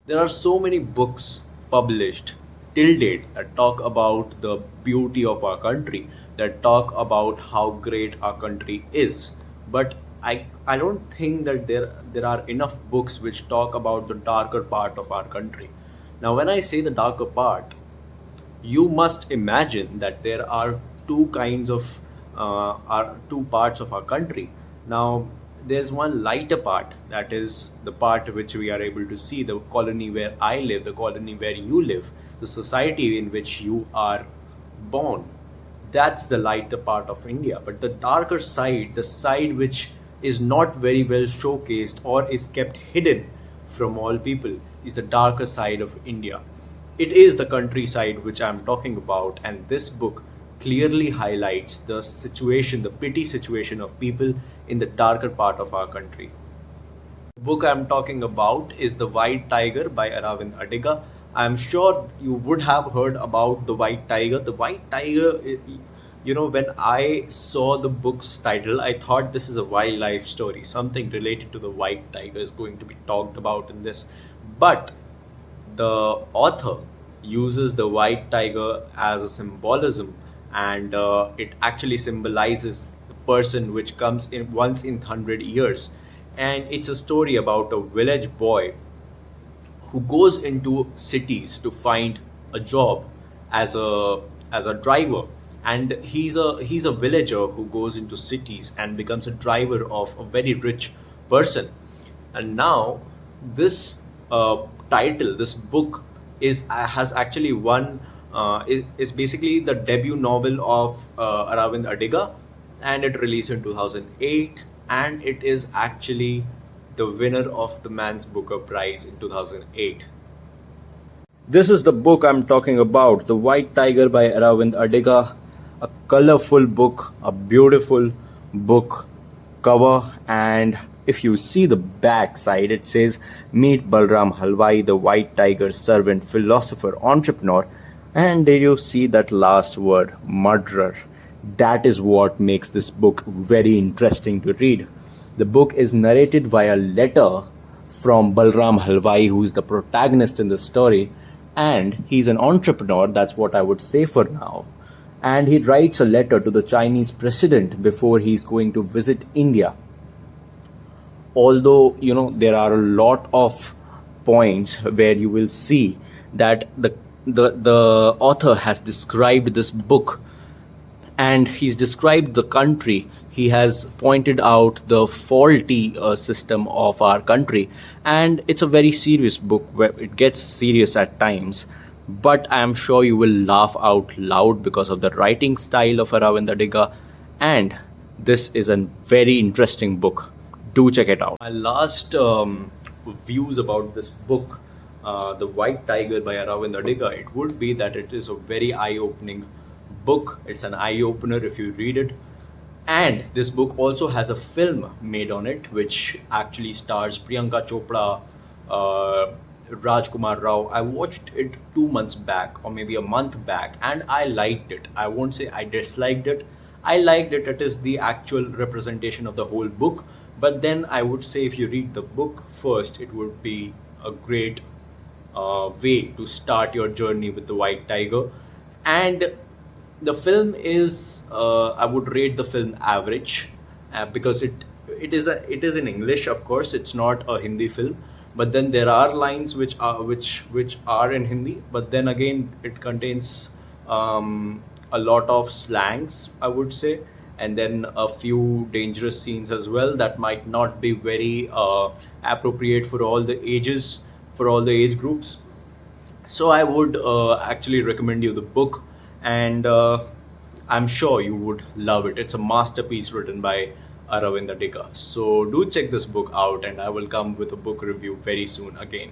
There are so many books published till date that talk about the beauty of our country, that talk about how great our country is. But I don't think that there are enough books which talk about the darker part of our country. Now, when I say the darker part, you must imagine that there are two kinds of are two parts of our country. Now, there's one lighter part, that is the part which we are able to see, the colony where I live, the colony where you live, the society in which you are born. That's the lighter part of India. But the darker side, the side which is not very well showcased or is kept hidden from all people, is the darker side of India. It is the countryside which I'm talking about, and this book clearly highlights the situation, the petty situation of people in the darker part of our country. The book I'm talking about is The White Tiger by Aravind Adiga. I'm sure you would have heard about The White Tiger. The White Tiger, when I saw the book's title, I thought this is a wildlife story. Something related to the white tiger is going to be talked about in this. But the author uses the white tiger as a symbolism, and it actually symbolizes the person which comes in once in 100 years. And it's a story about a village boy who goes into cities to find a job as a driver, and he's a villager who goes into cities and becomes a driver of a very rich person. And now this title, this book is has actually won is basically the debut novel of Aravind Adiga, and it released in 2008, and it is actually the winner of the Man's Booker Prize in 2008. This is the book I'm talking about, The White Tiger by Aravind Adiga. A colorful book, a beautiful book cover, and if you see the back side, it says, Meet Balram Halwai, the white tiger, servant, philosopher, entrepreneur. And did you see that last word, murderer? That is what makes this book very interesting to read. The book is narrated via letter from Balram Halwai, who is the protagonist in the story, and he's an entrepreneur, that's what I would say for now. And he writes a letter to the Chinese president before he's going to visit India. Although, there are a lot of points where you will see that the author has described this book, and he's described the country. He has pointed out the faulty system of our country, and it's a very serious book where it gets serious at times. But I am sure you will laugh out loud because of the writing style of Aravind Adiga, and this is a very interesting book. Do check it out. My last views about this book, The White Tiger by Aravind Adiga, it would be that it is a very eye-opening book. It's an eye-opener if you read it. And this book also has a film made on it, which actually stars Priyanka Chopra, Rajkumar Rao. I watched it 2 months back, or maybe a month back, and I liked it. I won't say I disliked it. I liked it. It is the actual representation of the whole book. But then I would say if you read the book first, it would be a great way to start your journey with the White Tiger. And the film is, I would rate the film average, because it is in English, of course. It's not a Hindi film, but then there are lines which are in Hindi. But then again, it contains a lot of slangs, I would say, and then a few dangerous scenes as well that might not be very appropriate for all the ages, for all the age groups. So I would actually recommend you the book, and I'm sure you would love it. It's a masterpiece written by Aravind Adiga. So do check this book out, and I will come with a book review very soon again.